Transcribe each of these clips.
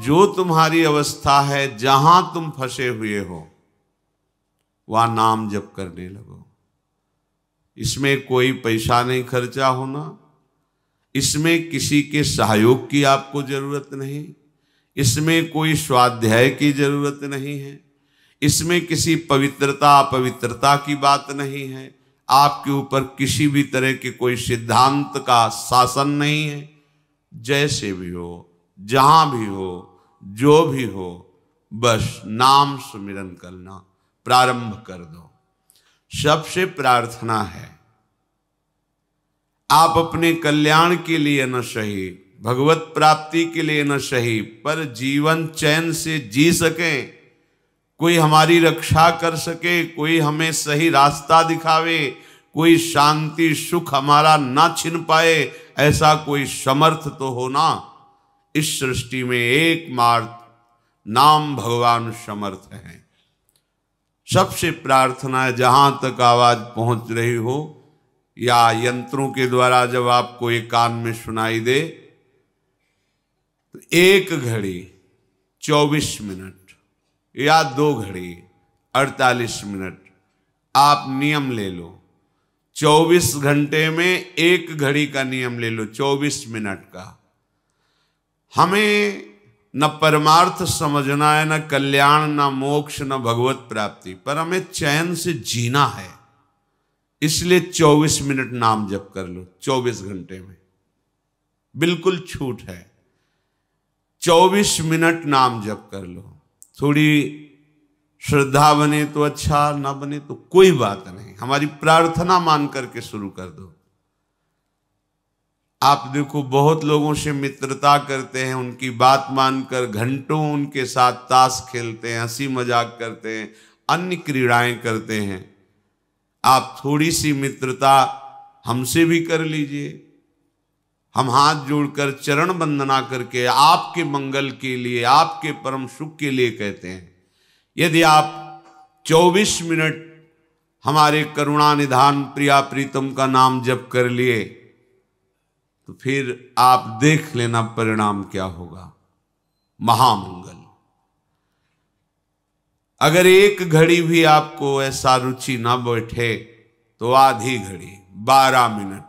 जो तुम्हारी अवस्था है, जहां तुम फंसे हुए हो वहां नाम जप करने लगो। इसमें कोई पैसा नहीं खर्चा होना, इसमें किसी के सहयोग की आपको जरूरत नहीं, इसमें कोई स्वाध्याय की जरूरत नहीं है, इसमें किसी पवित्रता अपवित्रता की बात नहीं है, आपके ऊपर किसी भी तरह के कोई सिद्धांत का शासन नहीं है। जैसे भी हो, जहां भी हो, जो भी हो, बस नाम सुमिरन करना प्रारंभ कर दो। सबसे प्रार्थना है, आप अपने कल्याण के लिए न सही, भगवत प्राप्ति के लिए न सही, पर जीवन चैन से जी सकें, कोई हमारी रक्षा कर सके, कोई हमें सही रास्ता दिखावे, कोई शांति सुख हमारा ना छिन पाए, ऐसा कोई समर्थ तो हो ना। इस सृष्टि में एकमात्र नाम भगवान समर्थ है। सबसे प्रार्थना है, जहां तक आवाज पहुंच रही हो या यंत्रों के द्वारा जब आपको एक कान में सुनाई दे, तो 1 घड़ी 24 मिनट या 2 घड़ी 48 मिनट आप नियम ले लो। 24 घंटे में 1 घड़ी का नियम ले लो, 24 मिनट का। हमें न परमार्थ समझना है, न कल्याण, न मोक्ष, न भगवत प्राप्ति, पर हमें चैन से जीना है। इसलिए 24 मिनट नाम जप कर लो 24 घंटे में, बिल्कुल छूट है। 24 मिनट नाम जप कर लो। थोड़ी श्रद्धा बने तो अच्छा, ना बने तो कोई बात नहीं, हमारी प्रार्थना मान करके शुरू कर दो। आप देखो, बहुत लोगों से मित्रता करते हैं, उनकी बात मानकर घंटों उनके साथ ताश खेलते हैं, हंसी मजाक करते हैं, अन्य क्रीड़ाएं करते हैं। आप थोड़ी सी मित्रता हमसे भी कर लीजिए। हम हाथ जोड़कर चरण वंदना करके आपके मंगल के लिए, आपके परम सुख के लिए कहते हैं। यदि आप 24 मिनट हमारे करुणा निधान प्रिया प्रीतम का नाम जप कर लिए, तो फिर आप देख लेना परिणाम क्या होगा, महामंगल। अगर 1 घड़ी भी आपको ऐसा रुचि ना बैठे तो आधी घड़ी 12 मिनट,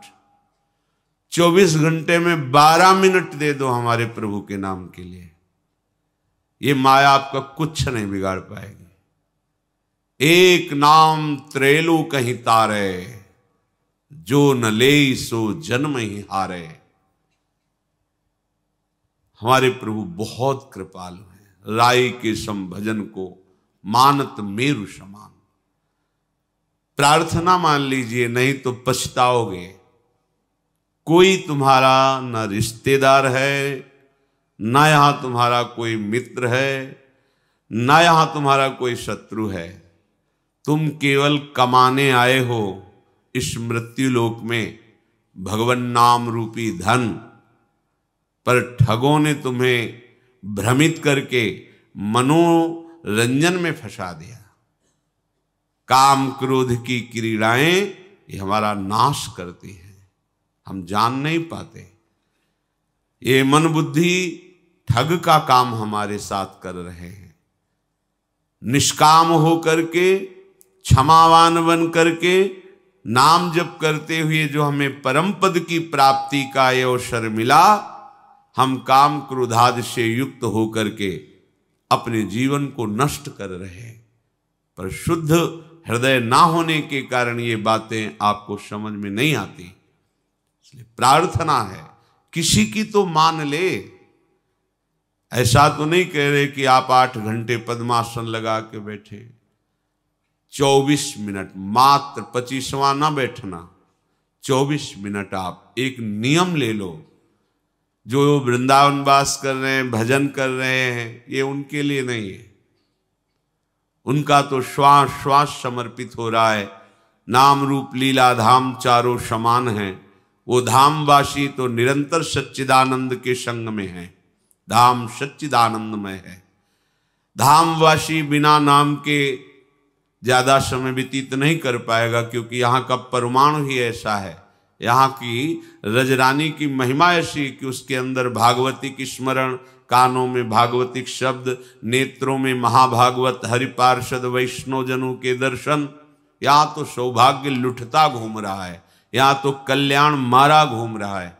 24 घंटे में 12 मिनट दे दो हमारे प्रभु के नाम के लिए। ये माया आपका कुछ नहीं बिगाड़ पाएगी। एक नाम त्रेलो कहीं तारे, जो न ले सो जन्म ही हारे। हमारे प्रभु बहुत कृपालु हैं। राई के सम भजन को मानत मेरु समान। प्रार्थना मान लीजिए, नहीं तो पछताओगे। कोई तुम्हारा न रिश्तेदार है, न यहां तुम्हारा कोई मित्र है, न यहां तुम्हारा कोई शत्रु है। तुम केवल कमाने आए हो इस मृत्यु लोक में भगवन नाम रूपी धन, पर ठगों ने तुम्हें भ्रमित करके मनोरंजन में फंसा दिया। काम क्रोध की क्रीड़ाएं ये हमारा नाश करती हैं, हम जान नहीं पाते। ये मन बुद्धि ठग का काम हमारे साथ कर रहे हैं। निष्काम हो करके, क्षमावान बन करके, नाम जप करते हुए जो हमें परम पद की प्राप्ति का ये अवसर मिला, हम काम क्रोधादि से युक्त होकर के अपने जीवन को नष्ट कर रहे हैं। पर शुद्ध हृदय ना होने के कारण ये बातें आपको समझ में नहीं आती। इसलिए प्रार्थना है, किसी की तो मान ले। ऐसा तो नहीं कह रहे कि आप 8 घंटे पद्मासन लगा के बैठे। 24 मिनट मात्र, 25वां ना बैठना, 24 मिनट आप एक नियम ले लो। जो वृंदावन वास कर रहे हैं, भजन कर रहे हैं, ये उनके लिए नहीं है। उनका तो श्वास श्वास समर्पित हो रहा है। नाम रूप लीला धाम चारों समान हैं। वो धामवासी तो निरंतर सच्चिदानंद के संग में है। धाम सच्चिदानंदमय है। धामवासी बिना नाम के ज्यादा समय व्यतीत नहीं कर पाएगा, क्योंकि यहाँ का परमाणु ही ऐसा है। यहाँ की रजरानी की महिमा ऐसी कि उसके अंदर भागवती की स्मरण, कानों में भागवतिक शब्द, नेत्रों में महाभागवत हरिपार्षद वैष्णव जनों के दर्शन। यहाँ तो सौभाग्य लुटता घूम रहा है, यहाँ तो कल्याण मारा घूम रहा है।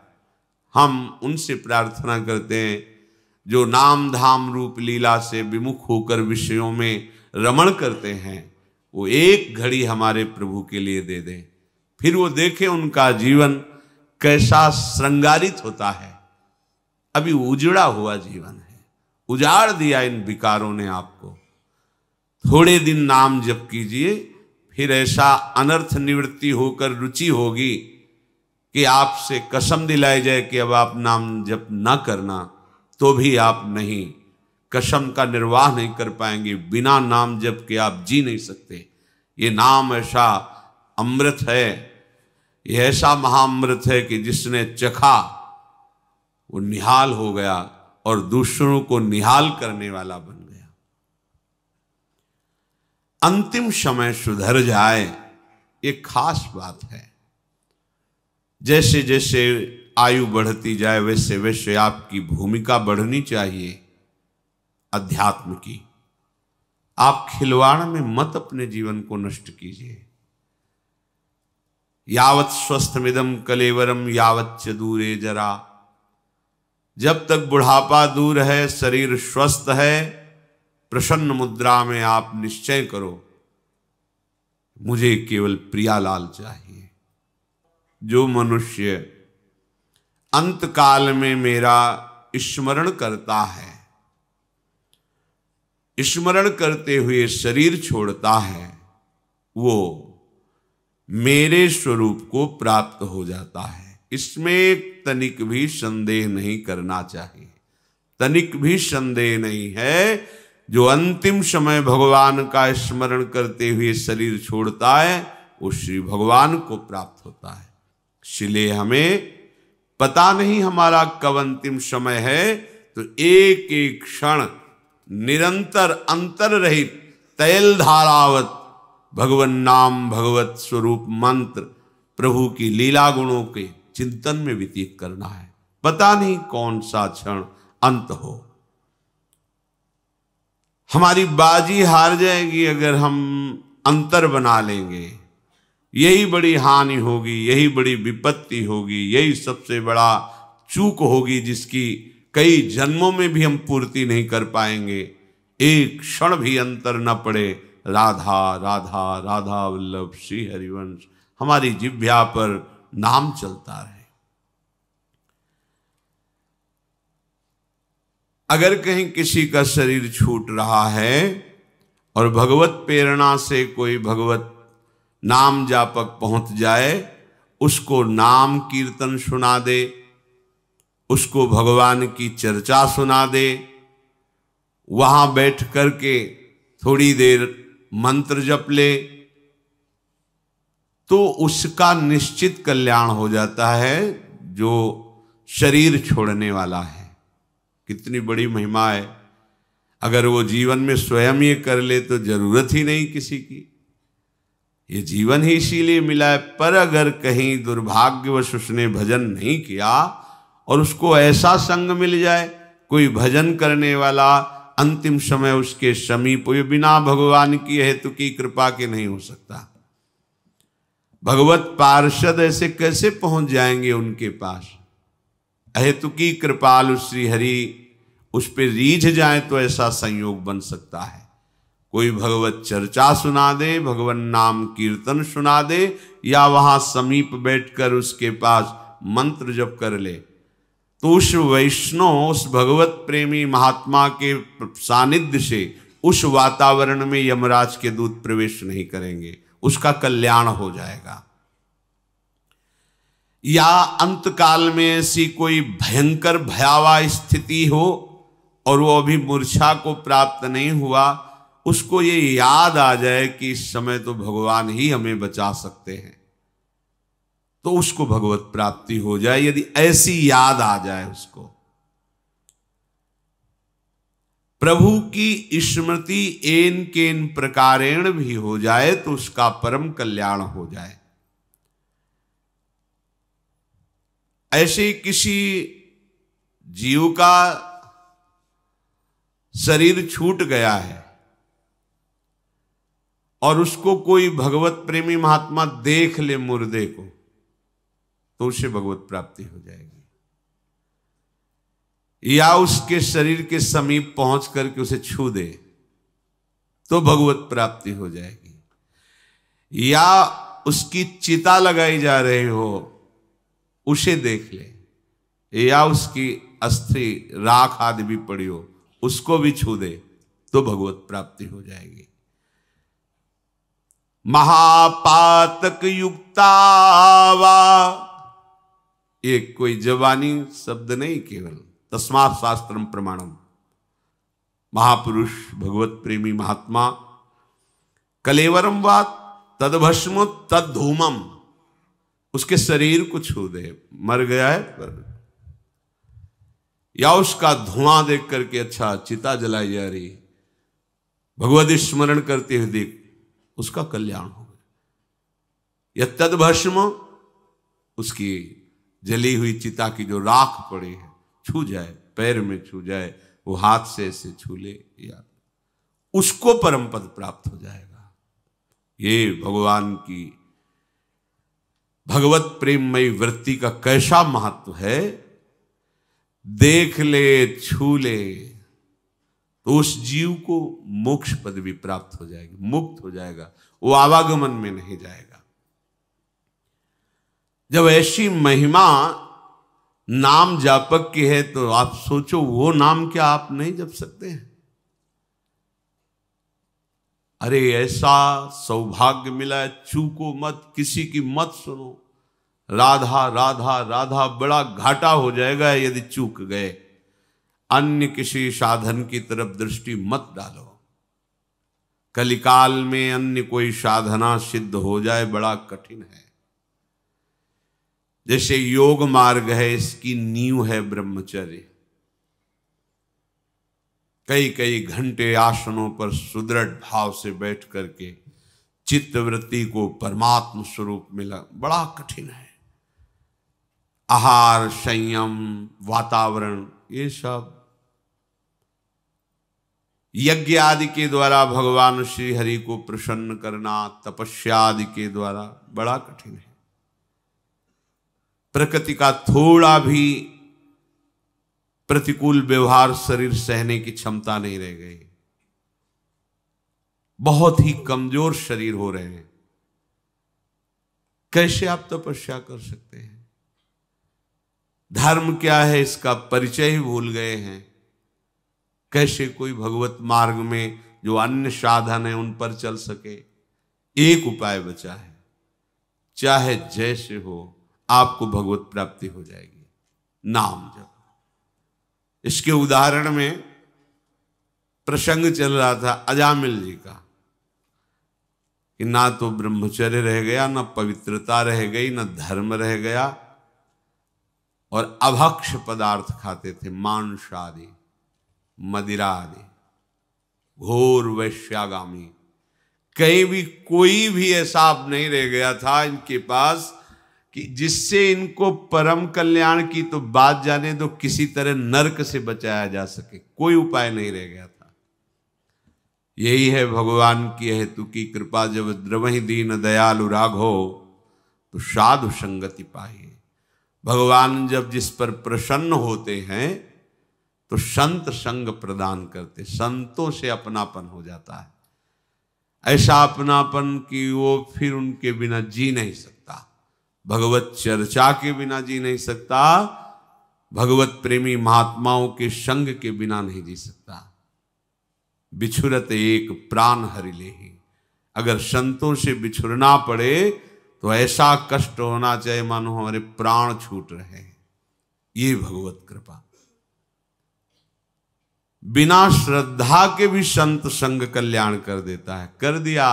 हम उनसे प्रार्थना करते हैं जो नाम धाम रूप लीला से विमुख होकर विषयों में रमण करते हैं, वो एक घड़ी हमारे प्रभु के लिए दे दें, फिर वो देखें उनका जीवन कैसा श्रृंगारित होता है। अभी उजड़ा हुआ जीवन है, उजाड़ दिया इन विकारों ने आपको। थोड़े दिन नाम जप कीजिए, फिर ऐसा अनर्थ निवृत्ति होकर रुचि होगी कि आपसे कसम दिलाई जाए कि अब आप नाम जप ना करना, तो भी आप नहीं, कसम का निर्वाह नहीं कर पाएंगे। बिना नाम जप के आप जी नहीं सकते। ये नाम ऐसा अमृत है, ये ऐसा महाअमृत है कि जिसने चखा वो निहाल हो गया और दूसरों को निहाल करने वाला बन गया। अंतिम समय सुधर जाए, ये खास बात है। जैसे जैसे आयु बढ़ती जाए वैसे वैसे आपकी भूमिका बढ़नी चाहिए अध्यात्म की। आप खिलवाड़ में मत अपने जीवन को नष्ट कीजिए। यावत् स्वस्थमिदं कलेवरम यावच्च दूरे जरा। जब तक बुढ़ापा दूर है, शरीर स्वस्थ है, प्रसन्न मुद्रा में आप निश्चय करो मुझे केवल प्रियालाल चाहिए। जो मनुष्य अंत काल में मेरा स्मरण करता है, स्मरण करते हुए शरीर छोड़ता है, वो मेरे स्वरूप को प्राप्त हो जाता है। इसमें एक तनिक भी संदेह नहीं करना चाहिए, तनिक भी संदेह नहीं है। जो अंतिम समय भगवान का स्मरण करते हुए शरीर छोड़ता है, वो श्री भगवान को प्राप्त होता है। इसलिए हमें पता नहीं हमारा कब अंतिम समय है, तो एक एक क्षण निरंतर अंतर रहित तैल धारावत भगवन नाम भगवत स्वरूप मंत्र प्रभु की लीला गुणों के चिंतन में व्यतीत करना है। पता नहीं कौन सा क्षण अंत हो। हमारी बाजी हार जाएगी अगर हम अंतर बना लेंगे। यही बड़ी हानि होगी, यही बड़ी विपत्ति होगी, यही सबसे बड़ा चूक होगी जिसकी कई जन्मों में भी हम पूर्ति नहीं कर पाएंगे। एक क्षण भी अंतर न पड़े। राधा राधा राधा वल्लभ श्री हरिवंश हमारी जिह्वा पर नाम चलता रहे। अगर कहीं किसी का शरीर छूट रहा है और भगवत प्रेरणा से कोई भगवत नाम जापक पहुंच जाए, उसको नाम कीर्तन सुना दे, उसको भगवान की चर्चा सुना दे, वहां बैठ करके थोड़ी देर मंत्र जप ले, तो उसका निश्चित कल्याण हो जाता है जो शरीर छोड़ने वाला है। कितनी बड़ी महिमा है। अगर वो जीवन में स्वयं ये कर ले तो जरूरत ही नहीं किसी की। ये जीवन ही इसीलिए मिला है। पर अगर कहीं दुर्भाग्यवश उसने भजन नहीं किया और उसको ऐसा संग मिल जाए, कोई भजन करने वाला अंतिम समय उसके समीप, ये बिना भगवान की हेतु की कृपा के नहीं हो सकता। भगवत पार्षद ऐसे कैसे पहुंच जाएंगे उनके पास? अहेतु की कृपालु श्री हरि उस पर रीझ जाए तो ऐसा संयोग बन सकता है। कोई भगवत चर्चा सुना दे, भगवान नाम कीर्तन सुना दे, या वहां समीप बैठकर उसके पास मंत्र जप कर ले, तो उस वैष्णव, उस भगवत प्रेमी महात्मा के सानिध्य से उस वातावरण में यमराज के दूत प्रवेश नहीं करेंगे, उसका कल्याण हो जाएगा। या अंतकाल में ऐसी कोई भयंकर भयावह स्थिति हो और वो अभी मूर्छा को प्राप्त नहीं हुआ, उसको ये याद आ जाए कि इस समय तो भगवान ही हमें बचा सकते हैं, तो उसको भगवत प्राप्ति हो जाए। यदि ऐसी याद आ जाए उसको, प्रभु की स्मृति एन केन प्रकारेण भी हो जाए तो उसका परम कल्याण हो जाए। ऐसे किसी जीव का शरीर छूट गया है और उसको कोई भगवत प्रेमी महात्मा देख ले मुर्दे को, तो उसे भगवत प्राप्ति हो जाएगी। या उसके शरीर के समीप पहुंच करके उसे छू दे तो भगवत प्राप्ति हो जाएगी। या उसकी चिता लगाई जा रही हो उसे देख ले, या उसकी अस्थि राख आदि भी पड़ी हो उसको भी छू दे तो भगवत प्राप्ति हो जाएगी। महापातक युक्तावा, ये कोई जवानी शब्द नहीं, केवल तस्मात् शास्त्रम प्रमाणम। महापुरुष भगवत प्रेमी महात्मा कलेवरम वा तदभस्म तद धूमम, उसके शरीर को छू दे, मर गया है पर, या उसका धुआं देख करके अच्छा चिता जलाई जा रही, भगवत स्मरण करते हुए देख, उसका कल्याण हो गया। या तदभस्म, उसकी जली हुई चिता की जो राख पड़ी है छू जाए, पैर में छू जाए, वो हाथ से ऐसे छू ले, या उसको परम पद प्राप्त हो जाएगा। ये भगवान की भगवत प्रेममयी वृत्ति का कैसा महत्व है। देख ले, छू ले तो उस जीव को मोक्ष पदवी प्राप्त हो जाएगी, मुक्त हो जाएगा, वो आवागमन में नहीं जाएगा। जब ऐसी महिमा नाम जापक की है तो आप सोचो वो नाम क्या आप नहीं जप सकते हैं? अरे ऐसा सौभाग्य मिला है, चूको मत, किसी की मत सुनो। राधा राधा राधा, बड़ा घाटा हो जाएगा यदि चूक गए। अन्य किसी साधन की तरफ दृष्टि मत डालो। कलिकाल में अन्य कोई साधना सिद्ध हो जाए बड़ा कठिन है। जैसे योग मार्ग है, इसकी नींव है ब्रह्मचर्य। कई कई घंटे आसनों पर सुदृढ़ भाव से बैठ करके चित्तवृत्ति को परमात्म स्वरूप मिला बड़ा कठिन है। आहार, संयम, वातावरण, ये सब यज्ञ आदि के द्वारा भगवान श्री हरि को प्रसन्न करना, तपस्या आदि के द्वारा बड़ा कठिन है। प्रकृति का थोड़ा भी प्रतिकूल व्यवहार शरीर सहने की क्षमता नहीं रह गई। बहुत ही कमजोर शरीर हो रहे हैं। कैसे आप तपस्या कर सकते हैं? धर्म क्या है इसका परिचय ही भूल गए हैं। कैसे कोई भगवत मार्ग में जो अन्य साधन है उन पर चल सके? एक उपाय बचा है, चाहे जैसे हो आपको भगवत प्राप्ति हो जाएगी, नाम जप। इसके उदाहरण में प्रसंग चल रहा था अजामिल जी का कि ना तो ब्रह्मचर्य रह गया, ना पवित्रता रह गई, ना धर्म रह गया, और अभक्ष पदार्थ खाते थे, मांस आदि, मदिरा आदि, घोर वैश्यागामी। कहीं भी कोई भी ऐसा नहीं रह गया था इनके पास कि जिससे इनको परम कल्याण की तो बात जाने दो, किसी तरह नरक से बचाया जा सके, कोई उपाय नहीं रह गया था। यही है भगवान की हेतु की कृपा, जब द्रवहि दीन दयालु राघो तो साधु संगति पाइए। भगवान जब जिस पर प्रसन्न होते हैं तो संत संग प्रदान करते, संतों से अपनापन हो जाता है। ऐसा अपनापन कि वो फिर उनके बिना जी नहीं सकता, भगवत चर्चा के बिना जी नहीं सकता, भगवत प्रेमी महात्माओं के संग के बिना नहीं जी सकता। बिछुरत एक प्राण हरि लेहि, अगर संतों से बिछुरना पड़े तो ऐसा कष्ट होना चाहिए मानो हमारे प्राण छूट रहे हैं। ये भगवत कृपा। बिना श्रद्धा के भी संत संग कल्याण कर देता है। कर दिया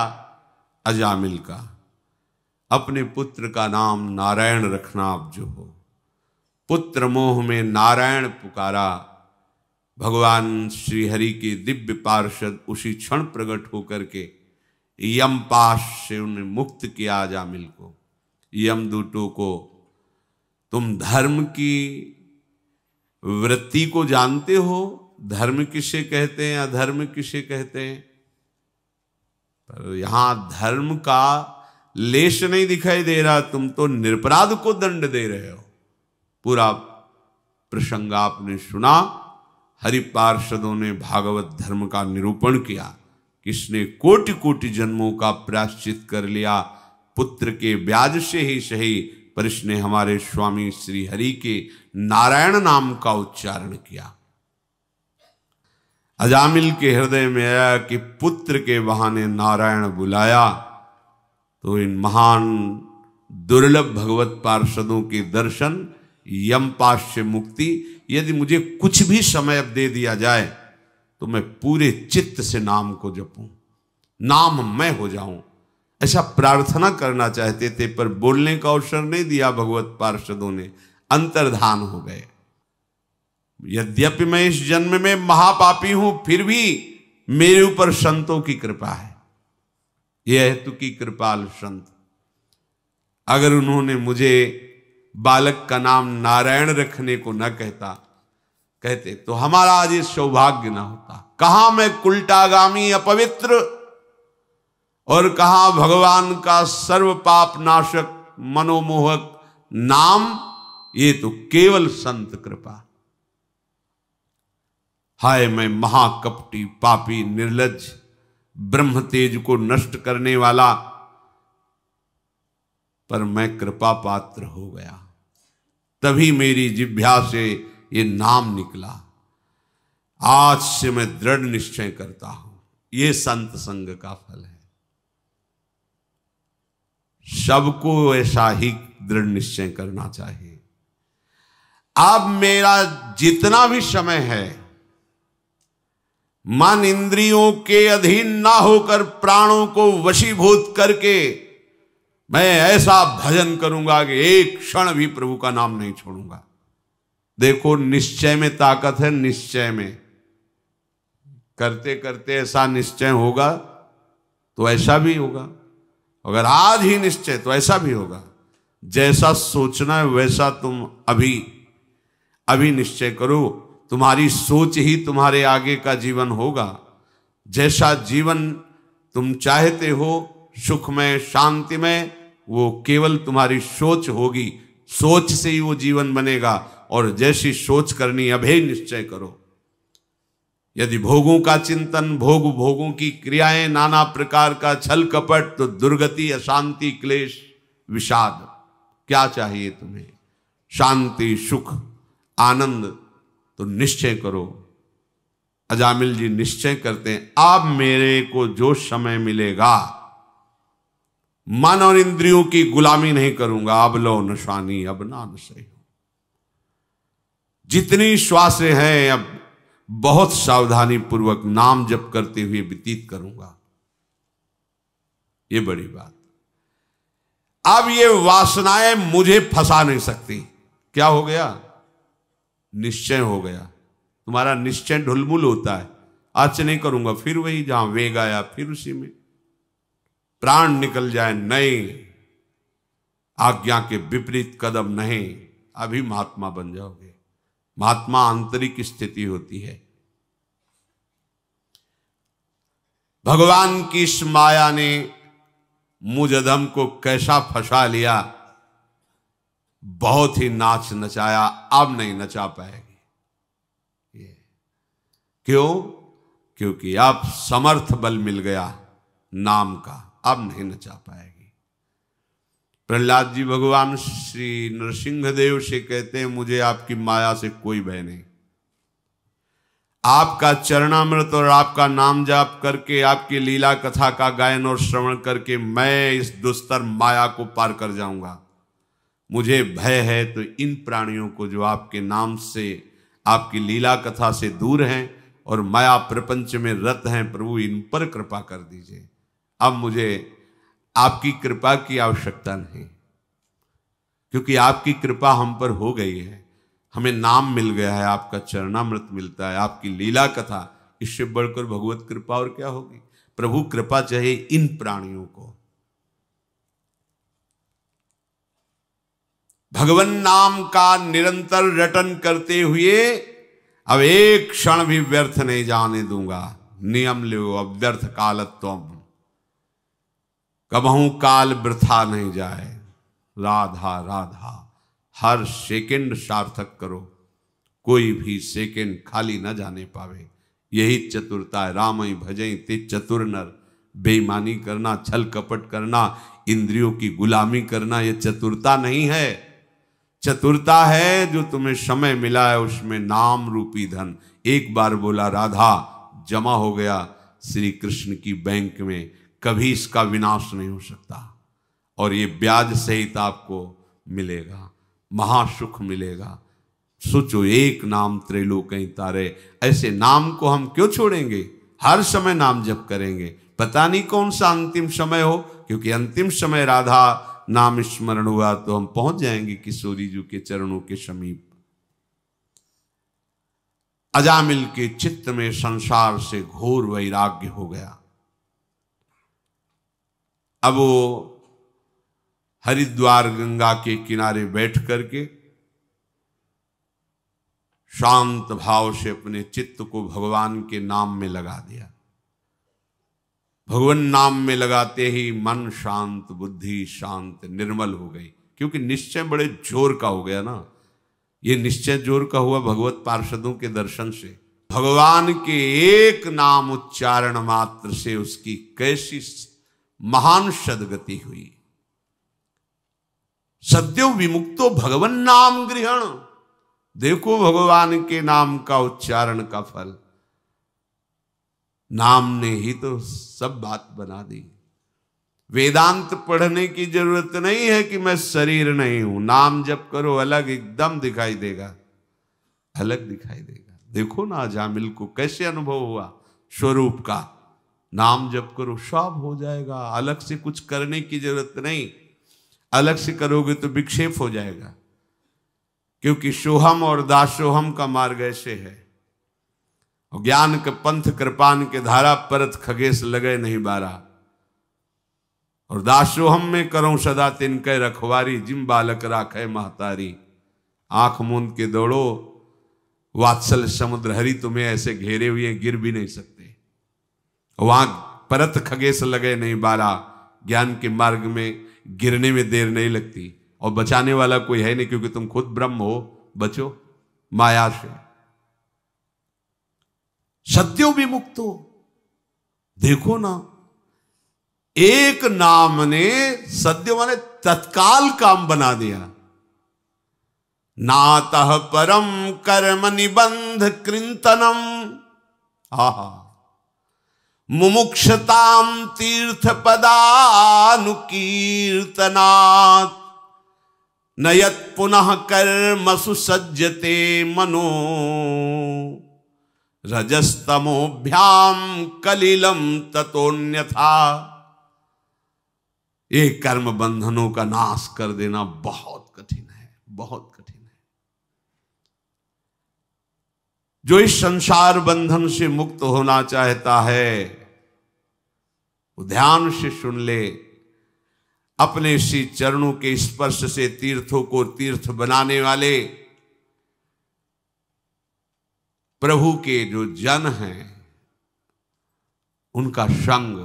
अजामिल का। अपने पुत्र का नाम नारायण रखना आप जो हो, पुत्र मोह में नारायण पुकारा, भगवान श्री हरि के दिव्य पार्षद उसी क्षण प्रकट होकर के यमपाश से उन्हें मुक्त किया अजामिल को। यमदूतों को तुम धर्म की वृत्ति को जानते हो धर्म किसे कहते हैं, अधर्म किसे कहते हैं, पर यहां धर्म का लेश नहीं दिखाई दे रहा। तुम तो निरपराध को दंड दे रहे हो। पूरा प्रसंग आपने सुना। हरि पार्षदों ने भागवत धर्म का निरूपण किया। किसने कोटि कोटि जन्मों का प्रायश्चित कर लिया, पुत्र के ब्याज से ही सही, पर इसने हमारे स्वामी श्री हरि के नारायण नाम का उच्चारण किया। अजामिल के हृदय में आया कि पुत्र के बहाने नारायण बुलाया, तो इन महान दुर्लभ भगवत पार्षदों के दर्शन, यमपाश से मुक्ति, यदि मुझे कुछ भी समय अब दे दिया जाए तो मैं पूरे चित्त से नाम को जपूं, नाम मैं हो जाऊं, ऐसा प्रार्थना करना चाहते थे। पर बोलने का अवसर नहीं दिया भगवत पार्षदों ने, अंतर्धान हो गए। यद्यपि मैं इस जन्म में महापापी हूं, फिर भी मेरे ऊपर संतों की कृपा है। यह हेतु की कृपाल संत, अगर उन्होंने मुझे बालक का नाम नारायण रखने को न कहते तो हमारा आज ये सौभाग्य न होता। कहां मैं कुलटागामी अपवित्र, और कहां भगवान का सर्व पाप नाशक मनोमोहक नाम। ये तो केवल संत कृपा। हाय मैं महाकपटी पापी निर्लज्ज, ब्रह्म तेज को नष्ट करने वाला, पर मैं कृपा पात्र हो गया। तभी मेरी जिह्वा से ये नाम निकला। आज से मैं दृढ़ निश्चय करता हूं, ये संत संग का फल है। सबको ऐसा ही दृढ़ निश्चय करना चाहिए। अब मेरा जितना भी समय है, मन इंद्रियों के अधीन ना होकर प्राणों को वशीभूत करके मैं ऐसा भजन करूंगा कि एक क्षण भी प्रभु का नाम नहीं छोड़ूंगा। देखो निश्चय में ताकत है। निश्चय में करते करते ऐसा निश्चय होगा तो ऐसा भी होगा। अगर आज ही निश्चय तो ऐसा भी होगा। जैसा सोचना है वैसा तुम अभी निश्चय करो। तुम्हारी सोच ही तुम्हारे आगे का जीवन होगा। जैसा जीवन तुम चाहते हो, सुखमय शांतिमय, वो केवल तुम्हारी सोच होगी। सोच से ही वो जीवन बनेगा। और जैसी सोच करनी, अभेय निश्चय करो। यदि भोगों का चिंतन, भोगों की क्रियाएं, नाना प्रकार का छल कपट, तो दुर्गति, अशांति, क्लेश, विषाद। क्या चाहिए तुम्हें? शांति, सुख, आनंद। तो निश्चय करो। अजामिल जी निश्चय करते हैं, अब मेरे को जो समय मिलेगा, मन और इंद्रियों की गुलामी नहीं करूंगा। अब लो नशानी अब ना नशे हो। जितनी श्वासें हैं अब बहुत सावधानी पूर्वक नाम जप करते हुए व्यतीत करूंगा। ये बड़ी बात। अब ये वासनाएं मुझे फंसा नहीं सकती। क्या हो गया? निश्चय हो गया। तुम्हारा निश्चय ढुलमुल होता है। आज से नहीं करूंगा, फिर वही जहां वेग आया फिर उसी में प्राण निकल जाए, नहीं, आज्ञा के विपरीत कदम नहीं। अभी महात्मा बन जाओगे। महात्मा आंतरिक स्थिति होती है। भगवान की इस माया ने मुझ अधम को कैसा फंसा लिया, बहुत ही नाच नचाया। अब नहीं नचा पाएगी। क्यों? क्योंकि अब समर्थ बल मिल गया नाम का। अब नहीं नचा पाएगी। प्रहलाद जी भगवान श्री नरसिंह देव से कहते हैं, मुझे आपकी माया से कोई भय नहीं। आपका चरणामृत और आपका नाम जाप करके, आपकी लीला कथा का गायन और श्रवण करके मैं इस दुस्तर माया को पार कर जाऊंगा। मुझे भय है तो इन प्राणियों को जो आपके नाम से, आपकी लीला कथा से दूर हैं और माया प्रपंच में रत हैं, प्रभु इन पर कृपा कर दीजिए। अब मुझे आपकी कृपा की आवश्यकता नहीं, क्योंकि आपकी कृपा हम पर हो गई है। हमें नाम मिल गया है, आपका चरणामृत मिलता है, आपकी लीला कथा। इससे बढ़कर भगवत कृपा और क्या होगी? प्रभु कृपा चाहिए इन प्राणियों को। भगवान नाम का निरंतर रटन करते हुए अब एक क्षण भी व्यर्थ नहीं जाने दूंगा। नियम लो अब व्यर्थ कालत्वम, कबहू काल वृथा नहीं जाए। राधा राधा, हर सेकंड सार्थक करो, कोई भी सेकंड खाली न जाने पावे। यही चतुरता है। राम ही भजई ते चतुर नर, बेईमानी करना, छल कपट करना, इंद्रियों की गुलामी करना, यह चतुरता नहीं है। चतुरता है जो तुम्हें समय मिला है उसमें नाम रूपी धन एक बार बोला राधा जमा हो गया श्री कृष्ण की बैंक में, कभी इसका विनाश नहीं हो सकता। और ये ब्याज सहित आपको मिलेगा, महासुख मिलेगा। सोचो, एक नाम त्रैलोक्य तारे, ऐसे नाम को हम क्यों छोड़ेंगे? हर समय नाम जप करेंगे। पता नहीं कौन सा अंतिम समय हो, क्योंकि अंतिम समय राधा नाम स्मरण हुआ तो हम पहुंच जाएंगे किशोरी जी के चरणों के समीप। अजामिल के चित्त में संसार से घोर वैराग्य हो गया। अब वो हरिद्वार गंगा के किनारे बैठ करके शांत भाव से अपने चित्त को भगवान के नाम में लगा दिया। भगवान नाम में लगाते ही मन शांत, बुद्धि शांत, निर्मल हो गई। क्योंकि निश्चय बड़े जोर का हो गया ना। ये निश्चय जोर का हुआ भगवत पार्षदों के दर्शन से। भगवान के एक नाम उच्चारण मात्र से उसकी कैसी महान सदगति हुई। सद्यो विमुक्तो भगवन नाम गृहण। देखो भगवान के नाम का उच्चारण का फल। नाम ने ही तो सब बात बना दी। वेदांत पढ़ने की जरूरत नहीं है कि मैं शरीर नहीं हूं। नाम जप करो, अलग एकदम दिखाई देगा, अलग दिखाई देगा। देखो ना अजामिल को कैसे अनुभव हुआ स्वरूप का। नाम जप करो, सब हो जाएगा। अलग से कुछ करने की जरूरत नहीं। अलग से करोगे तो विक्षेप हो जाएगा। क्योंकि सोहम और दासोहम का मार्ग ऐसे है। ज्ञान के पंथ कृपान के धारा परत खगेश लगे नहीं बारा। और दासोहम में करो सदा तिनके रखवारी, जिम बालक राखे महतारी। आंख मूंद के दौड़ो, वात्सल समुद्र हरि तुम्हें ऐसे घेरे हुए गिर भी नहीं सकते। वहां परत खगेश लगे नहीं बारा। ज्ञान के मार्ग में गिरने में देर नहीं लगती। और बचाने वाला कोई है नहीं, क्योंकि तुम खुद ब्रह्म हो। बचो माया से। सत्यो विमुक्तो। देखो ना, एक नाम ने सद्यो माने तत्काल काम बना दिया। नातः परम कर्म निबंध कृंतनम। आहा, मुमुक्षताम तीर्थ पदानुकीर्तनात् नयत पुनः कर्मसु सज्जते मनो रजस्तमोभ्याम कलिलम ततोन्यथा। ये कर्म बंधनों का नाश कर देना बहुत कठिन है, बहुत कठिन है। जो इस संसार बंधन से मुक्त होना चाहता है वो ध्यान से सुन ले। अपने श्री चरणों के स्पर्श से तीर्थों को तीर्थ बनाने वाले प्रभु के जो जन हैं उनका संग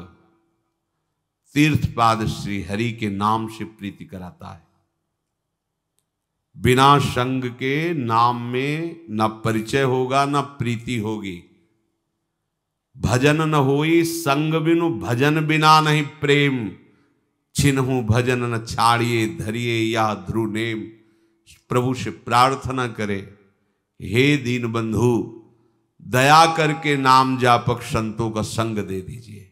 तीर्थपाद श्री हरि के नाम से प्रीति कराता है। बिना संग के नाम में न परिचय होगा न प्रीति होगी। भजन न होई संग बिनु, भजन बिना नहीं प्रेम। छिन्हु भजन न छाड़िए, धरिए या ध्रुव नेम। प्रभु से प्रार्थना करे, हे दीन बंधु दया करके नाम जापक संतों का संग दे दीजिए,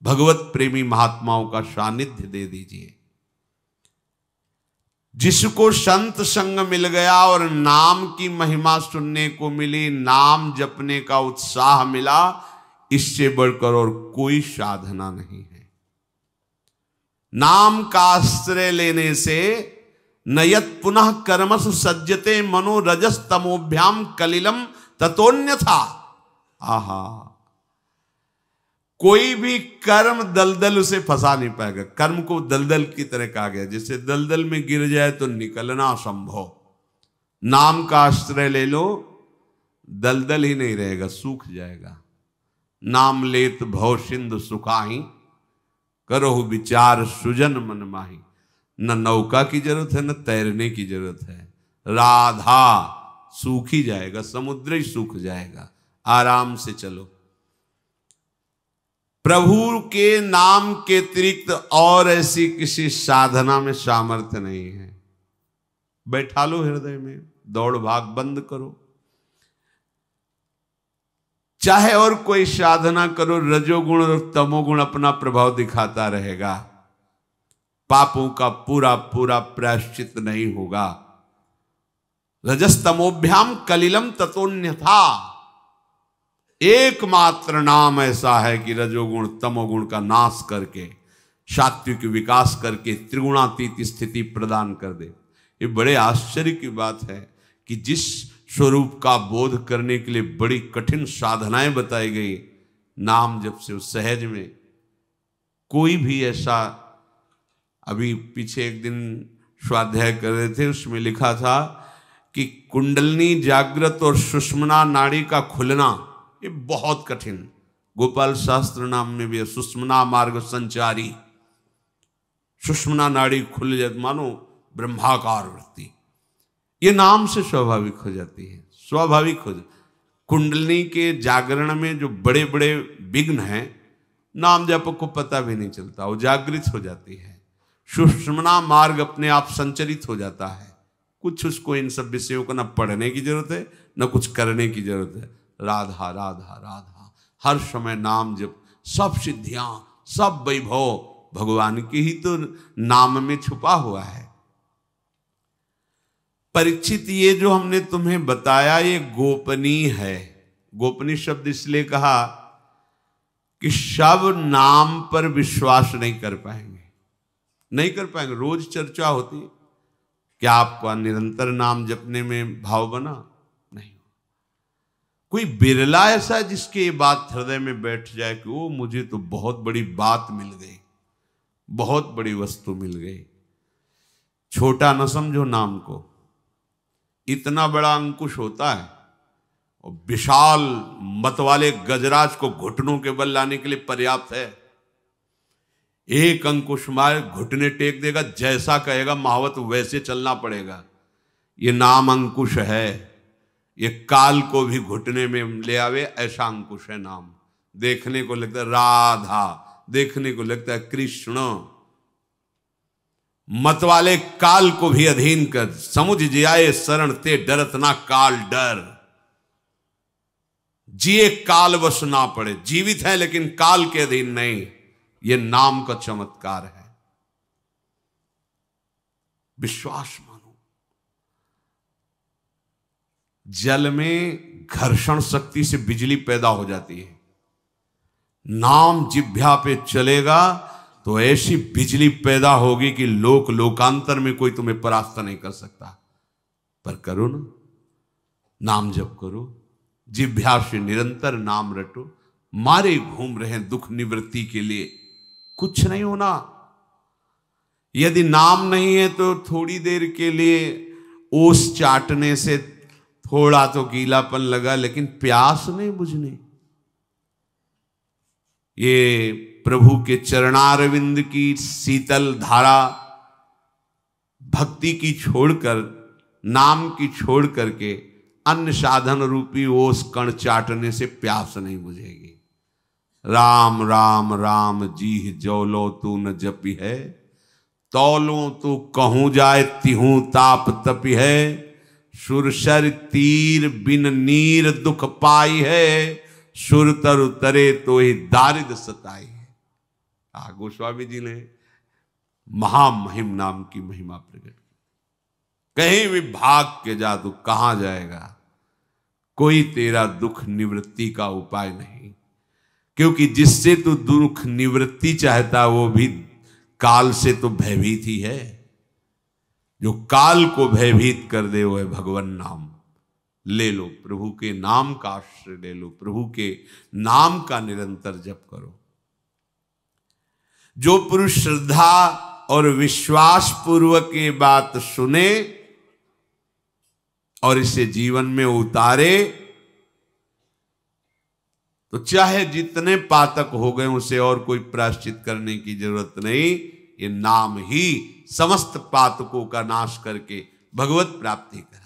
भगवत प्रेमी महात्माओं का सानिध्य दे दीजिए। जिसको संत संग मिल गया और नाम की महिमा सुनने को मिली, नाम जपने का उत्साह मिला, इससे बढ़कर और कोई साधना नहीं है। नाम का आश्रय लेने से नयत पुनः कर्मसु सज्जते मनो रजस तमोभ्याम कलिलम ततोन्यथा। आहा, कोई भी कर्म दलदल उसे फंसा नहीं पाएगा। कर्म को दलदल की तरह कहा गया, जैसे दलदल में गिर जाए तो निकलना असंभव। नाम का आश्रय ले लो, दलदल ही नहीं रहेगा, सूख जाएगा। नाम लेत भव सिंधु सुखाही, करो विचार सुजन मन माही। न नौका की जरूरत है, न तैरने की जरूरत है। राधा सूख ही जाएगा, समुद्र ही सूख जाएगा। आराम से चलो। प्रभु के नाम के अतिरिक्त और ऐसी किसी साधना में सामर्थ्य नहीं है। बैठा लो हृदय में, दौड़ भाग बंद करो। चाहे और कोई साधना करो, रजोगुण और तमोगुण अपना प्रभाव दिखाता रहेगा। पापों का पूरा पूरा प्रायश्चित नहीं होगा। रजस्तमोभ्याम कलिलम ततोन्यथा। एकमात्र नाम ऐसा है कि रजोगुण तमोगुण का नाश करके, सात्विक विकास करके त्रिगुणातीत स्थिति प्रदान कर दे। ये बड़े आश्चर्य की बात है कि जिस स्वरूप का बोध करने के लिए बड़ी कठिन साधनाएं बताई गई, नाम जप से उस सहज में कोई भी ऐसा। अभी पीछे एक दिन स्वाध्याय कर रहे थे, उसमें लिखा था कि कुंडलनी जागृत और सुषुम्ना नाड़ी का खुलना ये बहुत कठिन। गोपाल शास्त्र नाम में भी सुषुम्ना मार्ग संचारी, सुषुम्ना नाड़ी खुल जाती मानो ब्रह्माकार वृत्ति, ये नाम से स्वाभाविक हो जाती है। स्वाभाविक हो जाती। कुंडलनी के जागरण में जो बड़े बड़े विघ्न हैं, नाम जप को पता भी नहीं चलता, वो जागृत हो जाती है। सुषुम्ना मार्ग अपने आप संचरित हो जाता है। कुछ उसको इन सब विषयों को न पढ़ने की जरूरत है, न कुछ करने की जरूरत है। राधा राधा राधा, हर समय नाम जप, सब सिद्धियां, सब वैभव भगवान के ही तो नाम में छुपा हुआ है। परीक्षित, ये जो हमने तुम्हें बताया ये गोपनीय है। गोपनीय शब्द इसलिए कहा कि सब नाम पर विश्वास नहीं कर पाएंगे, नहीं कर पाएंगे। रोज चर्चा होती, क्या आपका निरंतर नाम जपने में भाव बना? नहीं। कोई बिरला ऐसा जिसके ये बात हृदय में बैठ जाए कि वो मुझे तो बहुत बड़ी बात मिल गई, बहुत बड़ी वस्तु मिल गई। छोटा न समझो नाम को, इतना बड़ा अंकुश होता है और विशाल मत वाले गजराज को घुटनों के बल लाने के लिए पर्याप्त है। एक अंकुश मार घुटने टेक देगा, जैसा कहेगा महावत वैसे चलना पड़ेगा। ये नाम अंकुश है, ये काल को भी घुटने में ले आवे, ऐसा अंकुश है नाम। देखने को लगता है राधा, देखने को लगता है कृष्ण। मत वाले काल को भी अधीन कर, समुझ जियाए शरण ते डरत ना काल डर। जिए काल वश ना पड़े, जीवित है लेकिन काल के अधीन नहीं। ये नाम का चमत्कार है। विश्वास मानो। जल में घर्षण शक्ति से बिजली पैदा हो जाती है, नाम जिह्वा पे चलेगा तो ऐसी बिजली पैदा होगी कि लोक लोकांतर में कोई तुम्हें परास्त नहीं कर सकता। पर करो ना, नाम जप करो, जिह्वा से निरंतर नाम रटो। मारे घूम रहे दुख निवृत्ति के लिए, कुछ नहीं होना। यदि नाम नहीं है तो थोड़ी देर के लिए ओस चाटने से थोड़ा तो गीलापन लगा, लेकिन प्यास नहीं बुझनी। ये प्रभु के चरणारविंद की शीतल धारा, भक्ति की छोड़कर, नाम की छोड़ करके अन्य साधन रूपी ओस कण चाटने से प्यास नहीं बुझेगी। राम राम राम जी जौलो तू न जपी है, तौलो तू कहूं जाए तिहूं ताप तपी है। सुरसर तीर बिन नीर दुख पाई है, सुर तर उतरे तो ही दारिद सताई है। गोस्वामी जी ने महामहिम नाम की महिमा प्रकट की। कहीं भी भाग के जा तो कहां जाएगा, कोई तेरा दुख निवृत्ति का उपाय नहीं। क्योंकि जिससे तू दुख निवृत्ति चाहता वो भी काल से तो भयभीत ही है। जो काल को भयभीत कर दे वो है भगवान नाम। ले लो, प्रभु के नाम का आश्रय ले लो, प्रभु के नाम का निरंतर जप करो। जो पुरुष श्रद्धा और विश्वास पूर्वक ये बात सुने और इसे जीवन में उतारे, तो चाहे जितने पातक हो गए उसे और कोई प्रायश्चित करने की जरूरत नहीं। ये नाम ही समस्त पातकों का नाश करके भगवत प्राप्ति करा।